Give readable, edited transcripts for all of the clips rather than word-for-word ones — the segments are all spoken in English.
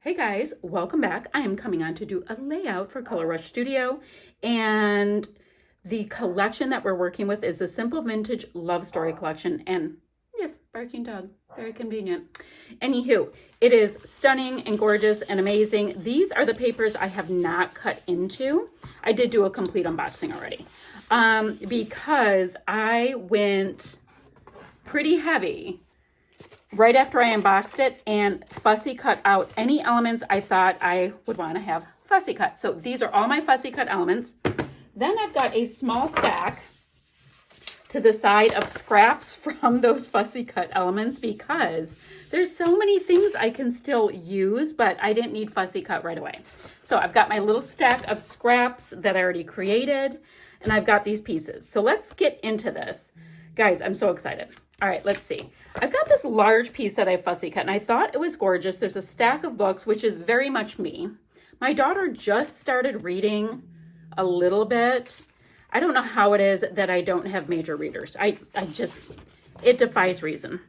Hey guys, welcome back. I am coming on to do a layout for Color Rush Studio, and the collection that we're working with is the Simple Vintage Love Story collection. And yes, barking dog, very convenient. Anywho, it is stunning and gorgeous and amazing. These are the papers I have not cut into. I did do a complete unboxing already because I went pretty heavy right after I unboxed it and fussy cut out any elements I thought I would want to have fussy cut. So these are all my fussy cut elements. Then I've got a small stack to the side of scraps from those fussy cut elements because there's so many things I can still use, but I didn't need fussy cut right away. So I've got my little stack of scraps that I already created, and I've got these pieces. So let's get into this. Guys, I'm so excited. All right, let's see. I've got this large piece that I fussy cut, and I thought it was gorgeous. There's a stack of books, which is very much me. My daughter just started reading a little bit. I don't know how it is that I don't have major readers. It defies reason.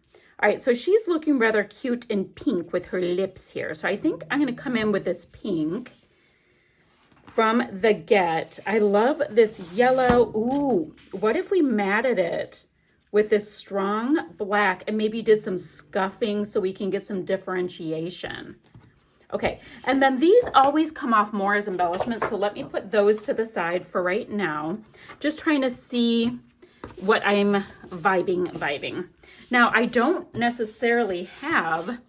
All right, so she's looking rather cute in pink with her lips here. So I think I'm going to come in with this pink from the Get. I love this yellow. Ooh, what if we matted it with this strong black and maybe did some scuffing so we can get some differentiation? Okay, and then these always come off more as embellishments, so let me put those to the side for right now. Just trying to see what I'm vibing. Now, I don't necessarily have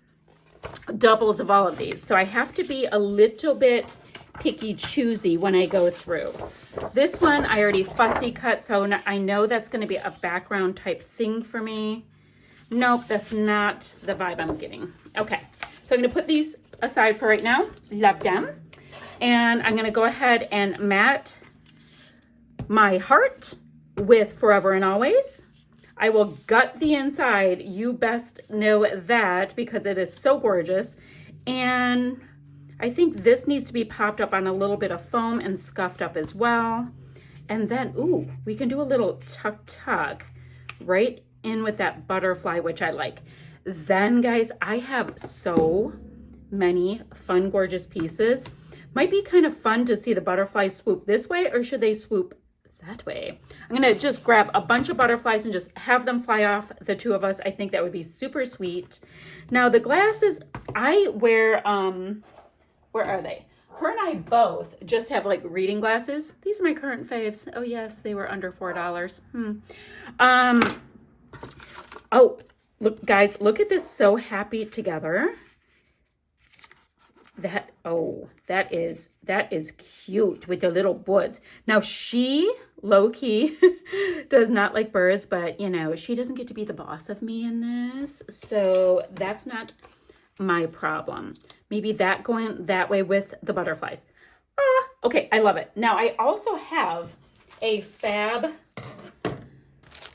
doubles of all of these, so I have to be a little bit picky choosy when I go through. This one I already fussy cut, so I know that's going to be a background type thing for me. Nope, that's not the vibe I'm getting. Okay, so I'm going to put these aside for right now. Love them. And I'm going to go ahead and matte my heart with Forever and Always. I will gut the inside. You best know that because it is so gorgeous. And I think this needs to be popped up on a little bit of foam and scuffed up as well. And then, ooh, we can do a little tuck right in with that butterfly, which I like. Then, guys, I have so many fun, gorgeous pieces. Might be kind of fun to see the butterflies swoop this way, or should they swoop that way? I'm going to just grab a bunch of butterflies and just have them fly off the two of us. I think that would be super sweet. Now, the glasses, I wear, where are they? Her and I both just have like reading glasses. These are my current faves. Oh yes, they were under $4. Oh, look guys, look at this So Happy Together. That is cute with the little woods. Now she low-key does not like birds, but you know, she doesn't get to be the boss of me in this. So that's not my problem. Maybe that going that way with the butterflies. Okay, I love it. Now I also have a Fab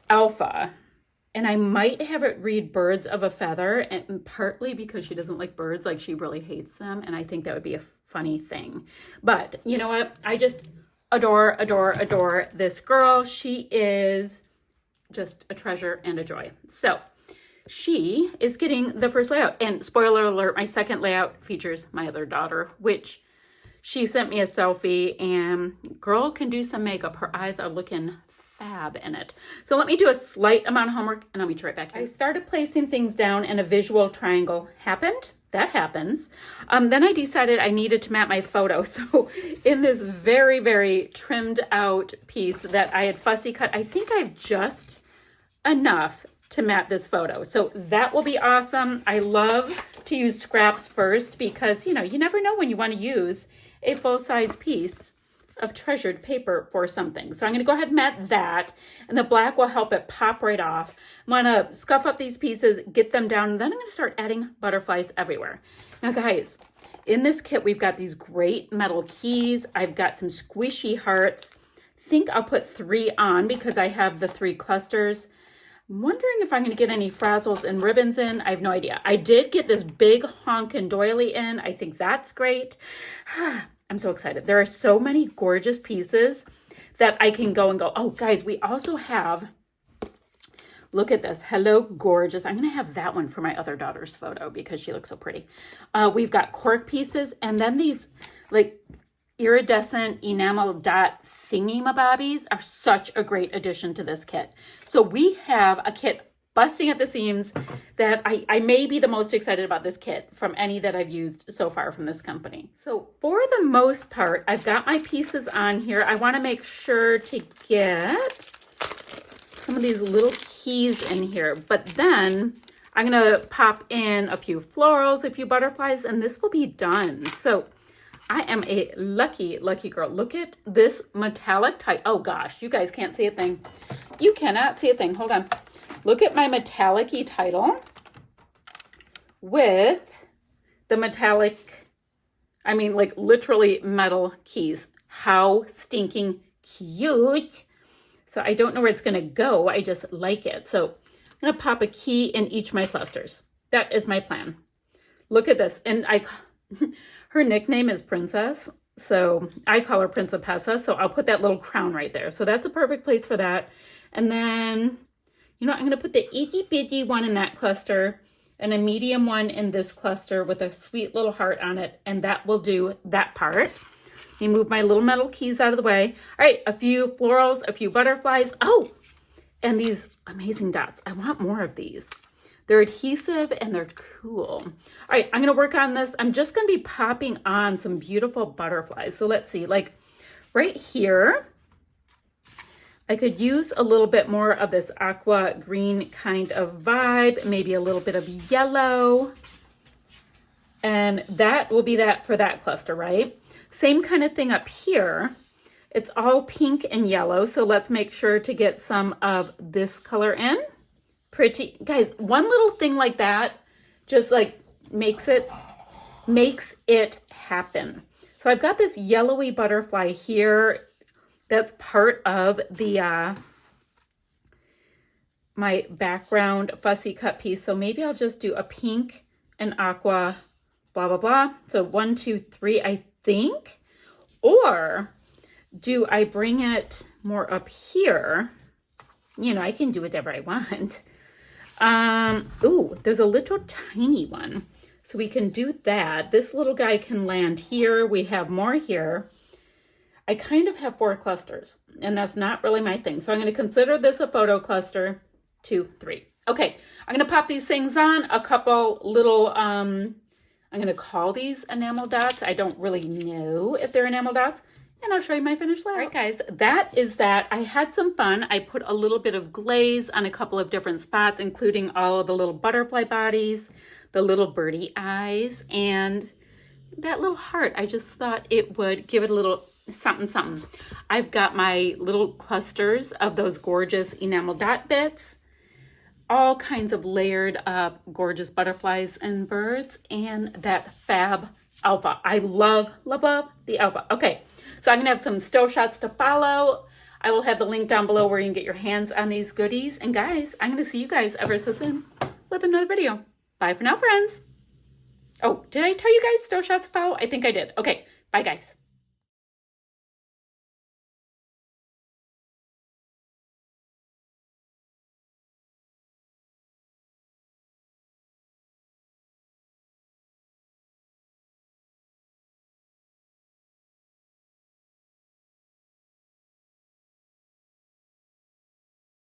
Alpha, and I might have it read Birds of a Feather, and partly because she doesn't like birds, like she really hates them, and I think that would be a funny thing. But you know what? I just adore this girl. She is just a treasure and a joy. So she is getting the first layout, and spoiler alert, my second layout features my other daughter, which she sent me a selfie, and girl can do some makeup. Her eyes are looking fab in it. So let me do a slight amount of homework and I'll be right back here. I started placing things down and a visual triangle happened. That happens. Then I decided I needed to map my photo. So in this very, very trimmed out piece that I had fussy cut, I think I've just enough to mat this photo. So that will be awesome. I love to use scraps first because, you know, you never know when you want to use a full-size piece of treasured paper for something. So I'm going to go ahead and mat that, and the black will help it pop right off. I'm going to scuff up these pieces, get them down, and then I'm going to start adding butterflies everywhere. Now guys, in this kit, we've got these great metal keys. I've got some squishy hearts. I think I'll put 3 on because I have the 3 clusters. I'm wondering if I'm going to get any frazzles and ribbons in. I have no idea. I did get this big honkin' doily in. I think that's great. I'm so excited. There are so many gorgeous pieces that I can go and go. Oh, guys, we also have Look at this. Hello, gorgeous. I'm going to have that one for my other daughter's photo because she looks so pretty. We've got cork pieces and then these like iridescent enamel dot thingy-mabobbies are such a great addition to this kit. So we have a kit busting at the seams that I may be the most excited about this kit from any that I've used so far from this company. So for the most part, I've got my pieces on here. I want to make sure to get some of these little keys in here, but then I'm going to pop in a few florals, a few butterflies, and this will be done. So I am a lucky, lucky girl. Look at this metallic tie. Oh gosh, you guys can't see a thing. You cannot see a thing. Hold on. Look at my metallic-y title with the metallic, I mean like literally metal keys. How stinking cute. So I don't know where it's going to go. I just like it. So I'm going to pop a key in each of my clusters. That is my plan. Look at this. And her nickname is Princess. So I call her Principessa. So I'll put that little crown right there. So that's a perfect place for that. And then, you know, I'm going to put the itty bitty one in that cluster and a medium one in this cluster with a sweet little heart on it. And that will do that part. Let me move my little metal keys out of the way. All right, a few florals, a few butterflies. Oh, and these amazing dots. I want more of these. They're adhesive and they're cool. All right, I'm going to work on this. I'm just going to be popping on some beautiful butterflies. So let's see, like right here, I could use a little bit more of this aqua green kind of vibe, maybe a little bit of yellow. And that will be that for that cluster, right? Same kind of thing up here. It's all pink and yellow. So let's make sure to get some of this color in. Pretty, guys, one little thing like that just like makes it happen. So I've got this yellowy butterfly here. That's part of the my background fussy cut piece. So maybe I'll just do a pink and aqua, blah, blah, blah. So 1, 2, 3, I think. Or do I bring it more up here? You know, I can do whatever I want. Ooh, there's a little tiny one. So we can do that. This little guy can land here. We have more here. I kind of have 4 clusters, and that's not really my thing. So I'm going to consider this a photo cluster, 2, 3. Okay, I'm going to pop these things on, a couple little, I'm going to call these enamel dots. I don't really know if they're enamel dots, and I'll show you my finished layout. All right, guys, that is that. I had some fun. I put a little bit of glaze on a couple of different spots, including all of the little butterfly bodies, the little birdie eyes, and that little heart. I just thought it would give it a little something, something. I've got my little clusters of those gorgeous enamel dot bits, all kinds of layered up gorgeous butterflies and birds, and that fab alpha. I love, love, love the alpha. Okay, so I'm gonna have some still shots to follow. I will have the link down below where you can get your hands on these goodies. And guys, I'm gonna see you guys ever so soon with another video. Bye for now, friends. Oh, did I tell you guys still shots to follow? I think I did. Okay, bye guys.